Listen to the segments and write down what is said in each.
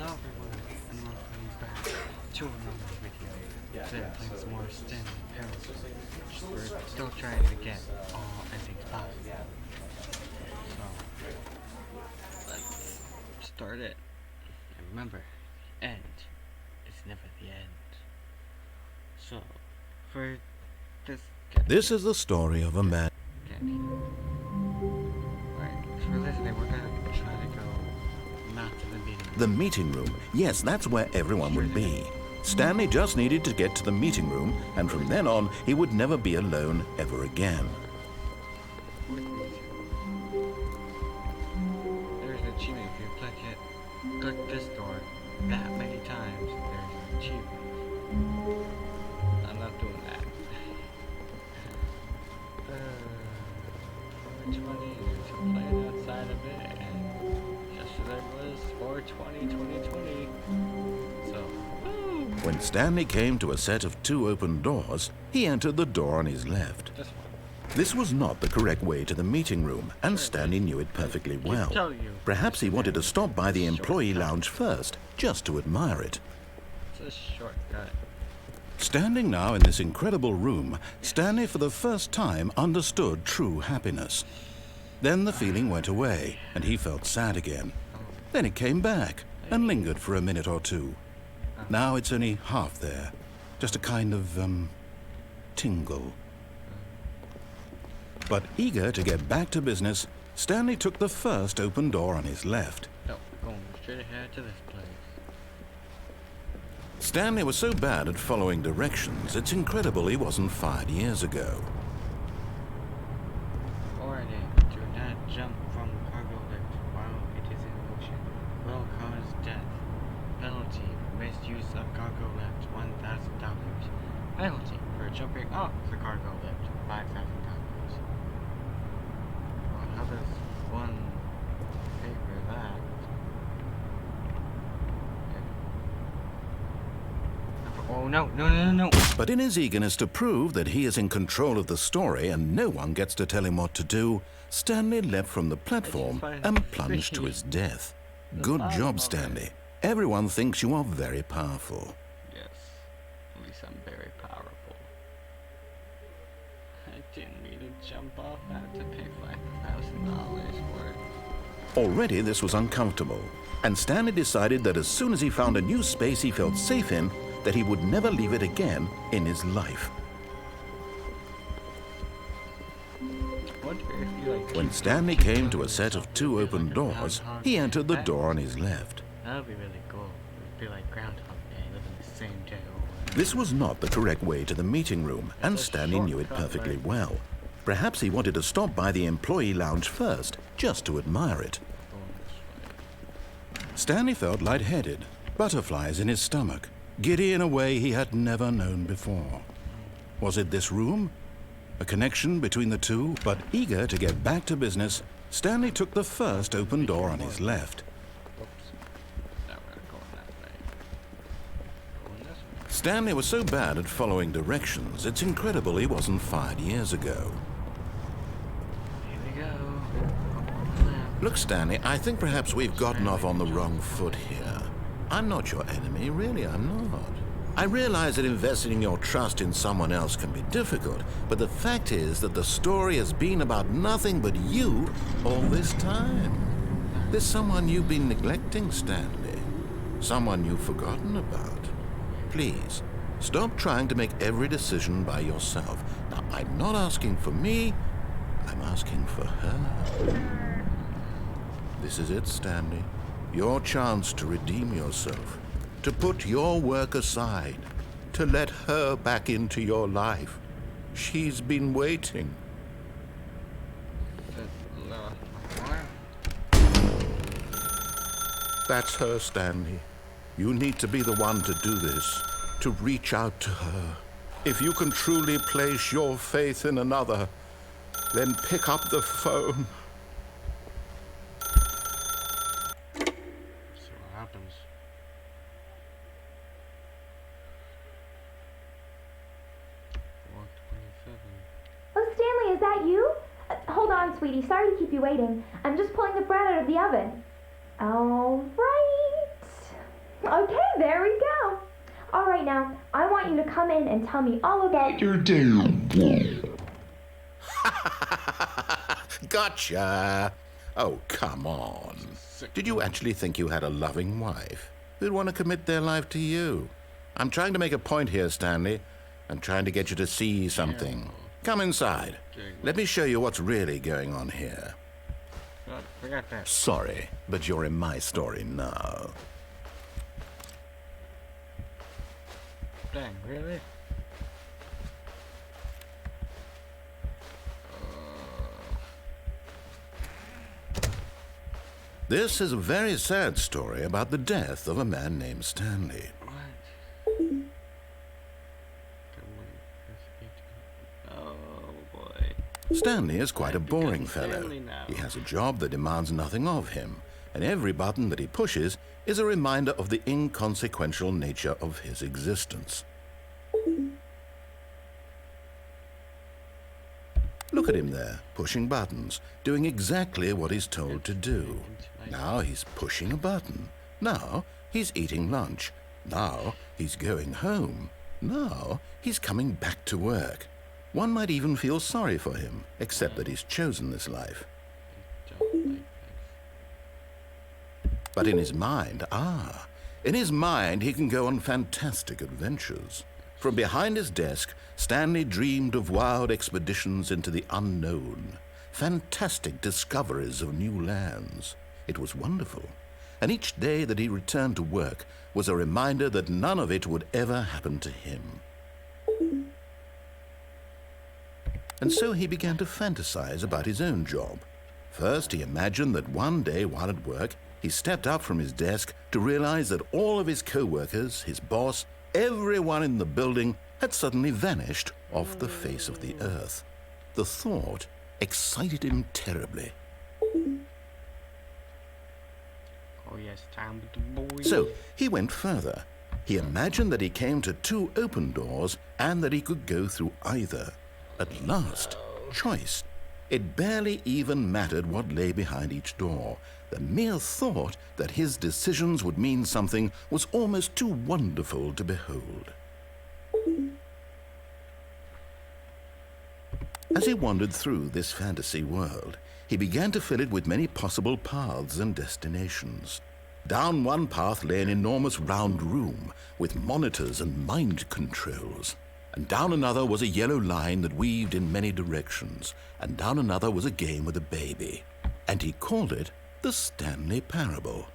everyone, and welcome back to another video. Today we're playing some more Stanley Parable. We're still trying to get all endings possible. So, let's start it. And remember, end is never the end. So, for This is the story of a man. Alright, for listening, we're gonna try to go not to the meeting room. The meeting room. Yes, that's where everyone would be. Stanley just needed to get to the meeting room, and from then on, he would never be alone ever again. There's an achievement if you click this door that many times. There's an achievement. I'm not doing that. 420 to play outside of it, and yesterday was 4/20/2020. So, woo! When Stanley came to a set of two open doors, he entered the door on his left. This one. This was not the correct way to the meeting room, and Stanley knew it perfectly well. Perhaps he wanted to stop by the employee lounge first, just to admire it. It's a shortcut. Standing now in this incredible room, Stanley for the first time understood true happiness. Then the feeling went away, and he felt sad again. Then it came back, and lingered for a minute or two. Now it's only half there. Just a kind of, tingle. But eager to get back to business, Stanley took the first open door on his left. No, going straight ahead to this place. Stanley was so bad at following directions, it's incredible he wasn't fired years ago. Warning, do not jump from cargo lift while it is in motion. Will cause death. Penalty for misuse of cargo lift, $1,000. Penalty for jumping off the cargo lift, $5,000. Well, how does one pay for that? Oh no, no. But in his eagerness to prove that he is in control of the story and no one gets to tell him what to do, Stanley leapt from the platform and plunged to his death. Good job, Stanley. Everyone thinks you are very powerful. Yes, at least I'm very powerful. I didn't mean to jump off. I had to pay $5,000 for it. Already this was uncomfortable, and Stanley decided that as soon as he found a new space he felt safe in, that he would never leave it again in his life. When Stanley came to a set of two open doors, he entered the door on his left. That would be really cool. It would be like Groundhog Day, living the same day over. This was not the correct way to the meeting room, and Stanley knew it perfectly well. Perhaps he wanted to stop by the employee lounge first, just to admire it. Stanley felt lightheaded, butterflies in his stomach, giddy in a way he had never known before. Was it this room? A connection between the two? But eager to get back to business, Stanley took the first open door on his left. Stanley was so bad at following directions, it's incredible he wasn't fired years ago. Here we go. Look, Stanley, I think perhaps we've gotten off on the wrong foot here. I'm not your enemy, really, I'm not. I realize that investing your trust in someone else can be difficult, but the fact is that the story has been about nothing but you all this time. There's someone you've been neglecting, Stanley. Someone you've forgotten about. Please, stop trying to make every decision by yourself. Now, I'm not asking for me, I'm asking for her. This is it, Stanley. Your chance to redeem yourself, to put your work aside, to let her back into your life. She's been waiting. That's her, Stanley. You need to be the one to do this, to reach out to her. If you can truly place your faith in another, then pick up the phone. Oh, Stanley, is that you? Hold on, sweetie. Sorry to keep you waiting. I'm just pulling the bread out of the oven. All right. right now, I want you to come in and tell me all about your day. Gotcha! Oh, come on. Did you actually think you had a loving wife who'd want to commit their life to you? I'm trying to make a point here, Stanley. I'm trying to get you to see something. Come inside. Let me show you what's really going on here. Forgot that. Sorry, but you're in my story now. Dang, really? This is a very sad story about the death of a man named Stanley. What? Oh boy. Stanley is quite a boring fellow. He has a job that demands nothing of him, and every button that he pushes is a reminder of the inconsequential nature of his existence. Look at him there, pushing buttons, doing exactly what he's told to do. Now he's pushing a button. Now he's eating lunch. Now he's going home. Now he's coming back to work. One might even feel sorry for him, except that he's chosen this life. But in his mind, he can go on fantastic adventures. From behind his desk, Stanley dreamed of wild expeditions into the unknown, fantastic discoveries of new lands. It was wonderful, and each day that he returned to work was a reminder that none of it would ever happen to him. And so he began to fantasize about his own job. First, he imagined that one day while at work, he stepped up from his desk to realize that all of his co-workers, his boss, everyone in the building had suddenly vanished off the face of the earth. The thought excited him terribly. Oh yes, time with the boys. So he went further. He imagined that he came to two open doors and that he could go through either. At last, choice. It barely even mattered what lay behind each door. The mere thought that his decisions would mean something was almost too wonderful to behold. As he wandered through this fantasy world, he began to fill it with many possible paths and destinations. Down one path lay an enormous round room with monitors and mind controls. And down another was a yellow line that weaved in many directions. And down another was a game with a baby. And he called it the Stanley Parable.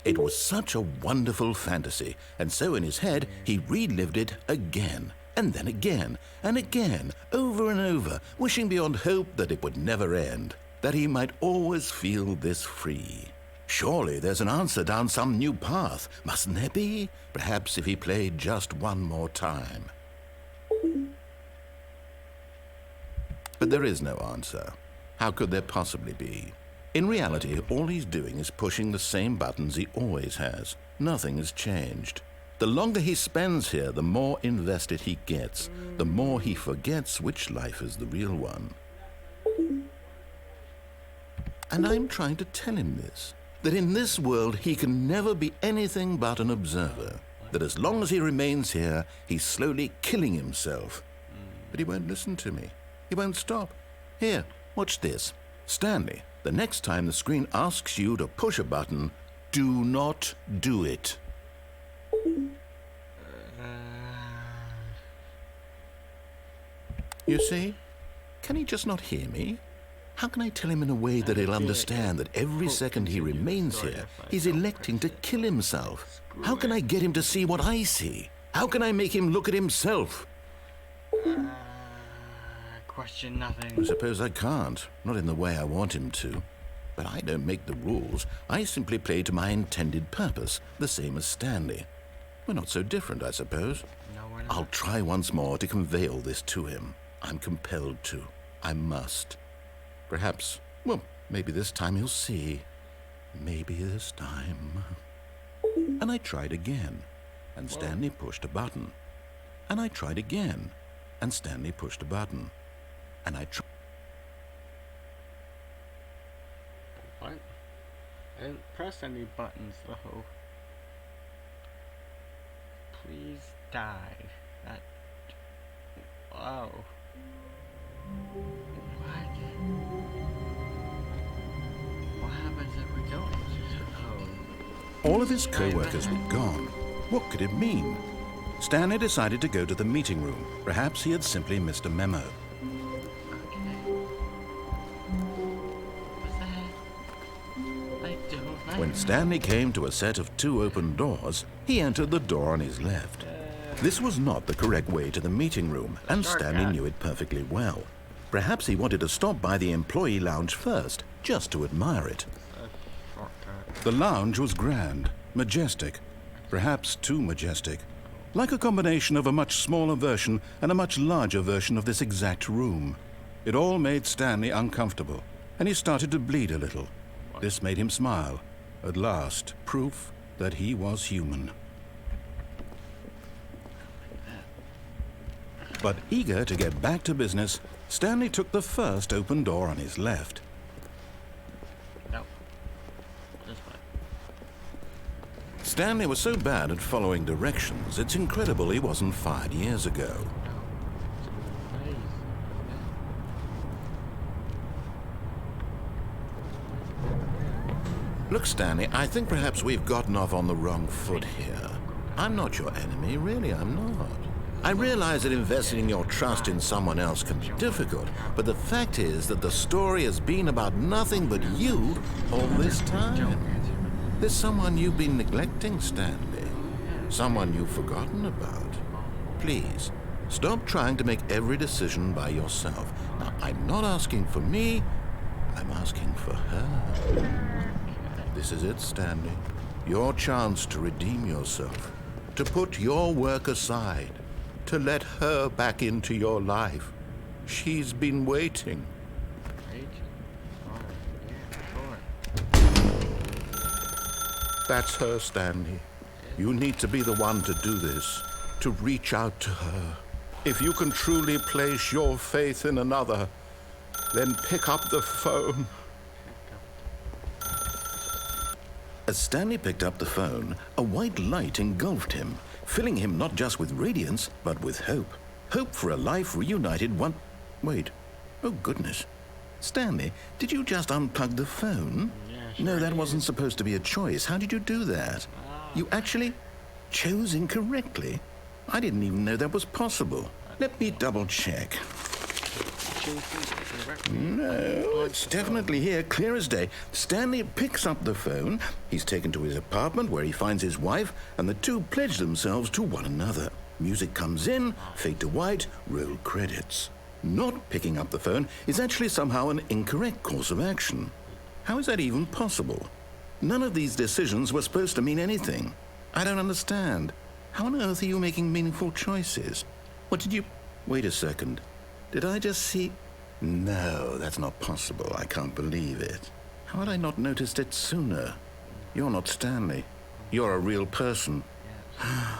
It was such a wonderful fantasy, and so in his head he relived it again, and then again, and again, over and over, wishing beyond hope that it would never end, that he might always feel this free. Surely there's an answer down some new path, mustn't there be? Perhaps if he played just one more time. But there is no answer. How could there possibly be? In reality, all he's doing is pushing the same buttons he always has. Nothing has changed. The longer he spends here, the more invested he gets, the more he forgets which life is the real one. And I'm trying to tell him this, that in this world he can never be anything but an observer, that as long as he remains here, he's slowly killing himself. But he won't listen to me. He won't stop. Here, watch this. Stanley, the next time the screen asks you to push a button, do not do it. You see? Can he just not hear me? How can I tell him in a way that he'll understand that every second he remains here, he's electing to kill himself? How can I get him to see what I see? How can I make him look at himself? Question nothing. I suppose I can't, not in the way I want him to. But I don't make the rules. I simply play to my intended purpose, the same as Stanley. We're not so different, I suppose. No, we're not. I'll try once more to convey all this to him. I'm compelled to. I must. Perhaps, well, maybe this time he'll see. Maybe this time. And I tried again, and Stanley pushed a button. And I tried again, and Stanley pushed a button. And I tried. What? I didn't press any buttons, though. Please die. That. Whoa. What? What happens if we don't answer the phone? All of his co-workers were gone. What could it mean? Stanley decided to go to the meeting room. Perhaps he had simply missed a memo. Okay. What's that? I don't like When Stanley came to a set of 2 open doors, he entered the door on his left. This was not the correct way to the meeting room, and Stanley knew it perfectly well. Perhaps he wanted to stop by the employee lounge first, just to admire it. The lounge was grand, majestic, perhaps too majestic. Like a combination of a much smaller version and a much larger version of this exact room. It all made Stanley uncomfortable, and he started to bleed a little. This made him smile. At last, proof that he was human. But eager to get back to business, Stanley took the first open door on his left. No. This way. Stanley was so bad at following directions, it's incredible he wasn't fired years ago. Please. Look, Stanley, I think perhaps we've gotten off on the wrong foot here. I'm not your enemy, really, I'm not. I realize that investing your trust in someone else can be difficult, but the fact is that the story has been about nothing but you all this time. There's someone you've been neglecting, Stanley. Someone you've forgotten about. Please, stop trying to make every decision by yourself. Now, I'm not asking for me, I'm asking for her. This is it, Stanley. Your chance to redeem yourself, to put your work aside, to let her back into your life. She's been waiting. That's her, Stanley. You need to be the one to do this, to reach out to her. If you can truly place your faith in another, then pick up the phone. As Stanley picked up the phone, a white light engulfed him, filling him not just with radiance, but with hope. Hope for a life reunited one... Wait. Oh, goodness. Stanley, did you just unplug the phone? Yeah, sure No, that did. wasn't supposed to be a choice. How did you do that? You actually chose incorrectly? I didn't even know that was possible. Let me double check. No, it's definitely here, clear as day. Stanley picks up the phone. He's taken to his apartment where he finds his wife, and the two pledge themselves to one another. Music comes in, fade to white, roll credits. Not picking up the phone is actually somehow an incorrect course of action. How is that even possible? None of these decisions were supposed to mean anything. I don't understand. How on earth are you making meaningful choices? What did you... Wait a second. Did I just see... No, that's not possible. I can't believe it. How had I not noticed it sooner? You're not Stanley. You're a real person. I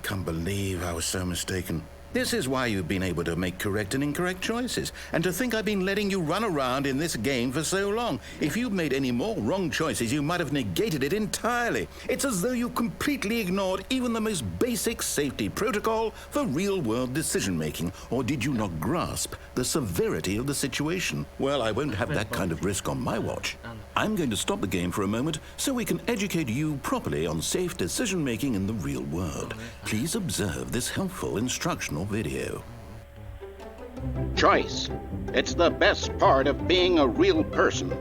can't believe I was so mistaken. This is why you've been able to make correct and incorrect choices. And to think I've been letting you run around in this game for so long. If you'd made any more wrong choices, you might have negated it entirely. It's as though you completely ignored even the most basic safety protocol for real-world decision-making. Or did you not grasp the severity of the situation? Well, I won't have that kind of risk on my watch. I'm going to stop the game for a moment so we can educate you properly on safe decision-making in the real world. Please observe this helpful instructional video. Choice. It's the best part of being a real person,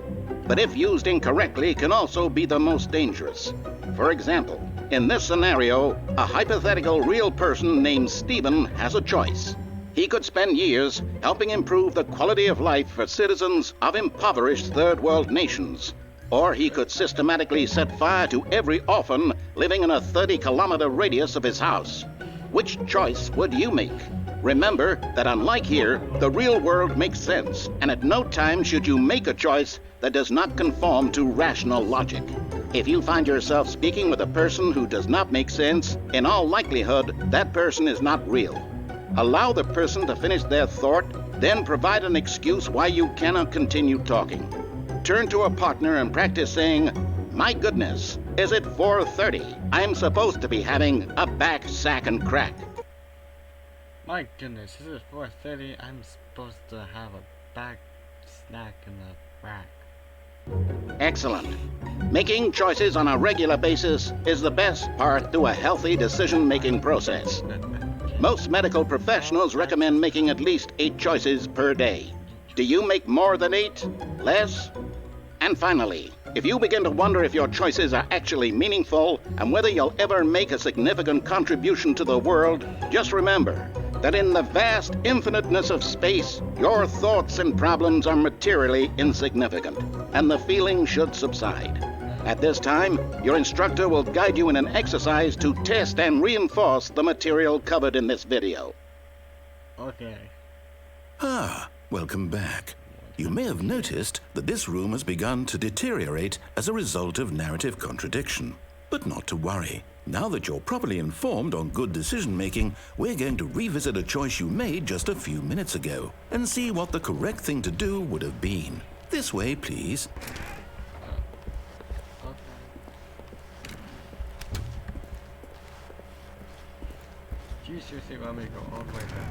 but if used incorrectly can also be the most dangerous. For example, in this scenario, a hypothetical real person named Stephen has a choice. He could spend years helping improve the quality of life for citizens of impoverished third world nations. Or he could systematically set fire to every orphan living in a 30-kilometer radius of his house. Which choice would you make? Remember that unlike here, the real world makes sense, and at no time should you make a choice that does not conform to rational logic. If you find yourself speaking with a person who does not make sense, in all likelihood, that person is not real. Allow the person to finish their thought, then provide an excuse why you cannot continue talking. Turn to a partner and practice saying, My goodness, is it 4:30? I'm supposed to be having a back, sack, and crack. My goodness, this is 4:30. I'm supposed to have a back snack in the rack. Excellent. Making choices on a regular basis is the best part to a healthy decision-making process. Most medical professionals recommend making at least 8 choices per day. Do you make more than 8? Less? And finally, if you begin to wonder if your choices are actually meaningful and whether you'll ever make a significant contribution to the world, just remember that in the vast infiniteness of space, your thoughts and problems are materially insignificant, and the feeling should subside. At this time, your instructor will guide you in an exercise to test and reinforce the material covered in this video. Okay. Welcome back. You may have noticed that this room has begun to deteriorate as a result of narrative contradiction. But not to worry. Now that you're properly informed on good decision-making, we're going to revisit a choice you made just a few minutes ago and see what the correct thing to do would have been. This way, please. Okay. Do you seriously want me to go all the way back?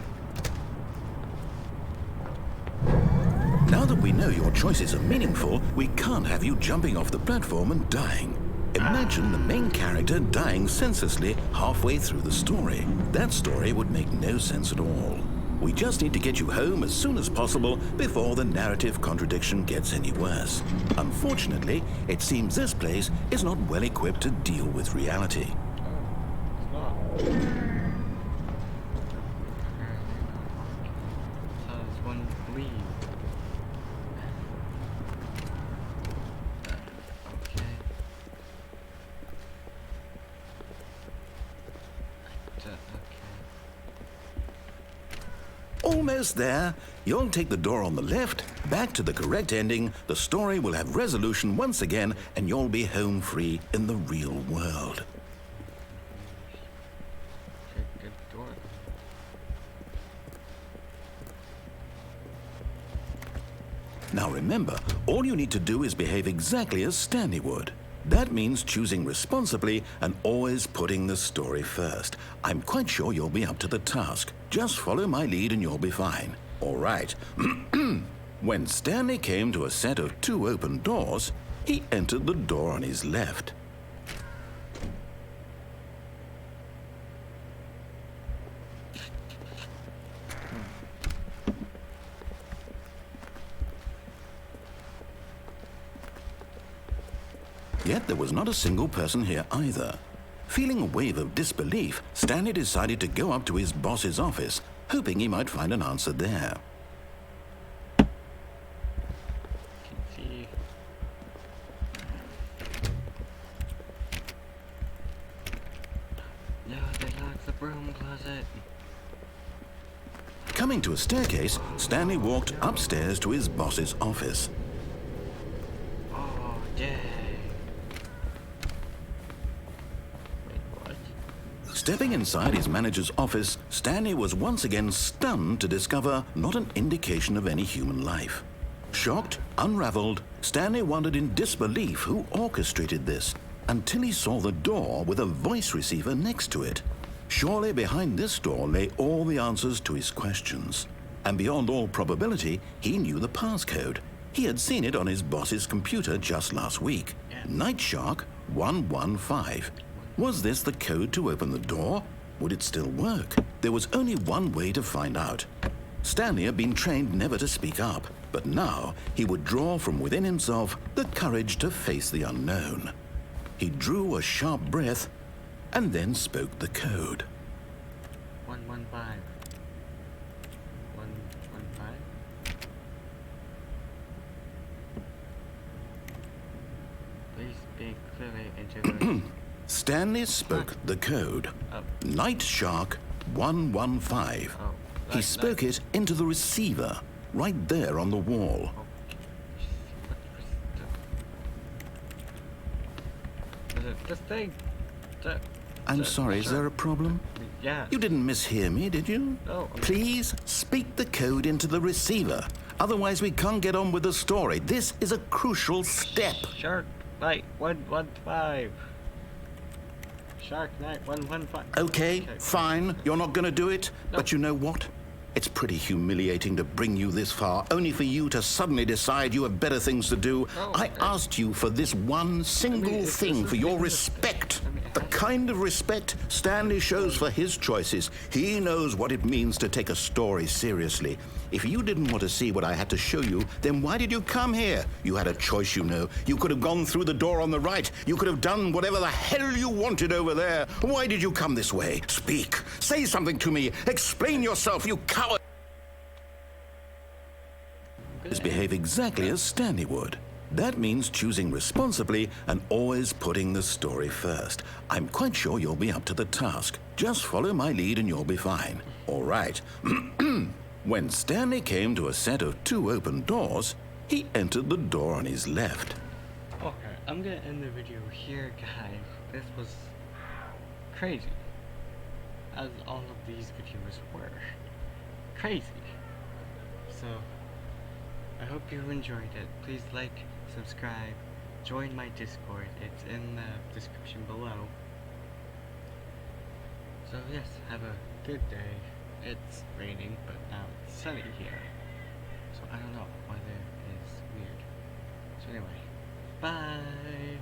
Now that we know your choices are meaningful, we can't have you jumping off the platform and dying. Imagine the main character dying senselessly halfway through the story. That story would make no sense at all. We just need to get you home as soon as possible before the narrative contradiction gets any worse. Unfortunately, it seems this place is not well equipped to deal with reality. It's not. How does one leave? Almost there. You'll take the door on the left, back to the correct ending, the story will have resolution once again, and you'll be home free in the real world. Take the door. Now remember, all you need to do is behave exactly as Stanley would. That means choosing responsibly and always putting the story first. I'm quite sure you'll be up to the task. Just follow my lead and you'll be fine. All right. When Stanley came to a set of 2 open doors, he entered the door on his left. Yet there was not a single person here either. Feeling a wave of disbelief, Stanley decided to go up to his boss's office, hoping he might find an answer there. Can see. No, they locked the broom closet. Coming to a staircase, Stanley walked upstairs to his boss's office. Oh, dang. Stepping inside his manager's office, Stanley was once again stunned to discover not an indication of any human life. Shocked, unraveled, Stanley wondered in disbelief who orchestrated this, until he saw the door with a voice receiver next to it. Surely behind this door lay all the answers to his questions. And beyond all probability, he knew the passcode. He had seen it on his boss's computer just last week. Night Shark 115. Was this the code to open the door? Would it still work? There was only one way to find out. Stanley had been trained never to speak up, but now he would draw from within himself the courage to face the unknown. He drew a sharp breath and then spoke the code. 115. 115? Please speak clearly into the... Stanley spoke the code. Night Shark 115. He spoke it into the receiver, right there on the wall. This thing... I'm sorry, is there a problem? Yeah. You didn't mishear me, did you? No. Please speak the code into the receiver. Otherwise, we can't get on with the story. This is a crucial step. Shark Night 115. Shark Night 115. Okay, fine. You're not going to do it. No. But you know what? It's pretty humiliating to bring you this far, only for you to suddenly decide you have better things to do. No, I asked you for this one single thing, for your respect. The kind of respect Stanley shows for his choices. He knows what it means to take a story seriously. If you didn't want to see what I had to show you, then why did you come here? You had a choice, you know. You could have gone through the door on the right. You could have done whatever the hell you wanted over there. Why did you come this way? Speak. Say something to me. Explain yourself, you coward. Behave exactly as Stanley would. That means choosing responsibly and always putting the story first. I'm quite sure you'll be up to the task. Just follow my lead and you'll be fine. All right. When Stanley came to a set of 2 open doors, he entered the door on his left. Okay, I'm gonna end the video here, guys. This was crazy, as all of these videos were. Crazy. So, I hope you enjoyed it. Please like, subscribe, join my Discord. It's in the description below. So yes, have a good day. It's raining, but now it's sunny here. So I don't know, weather is weird. So anyway, bye!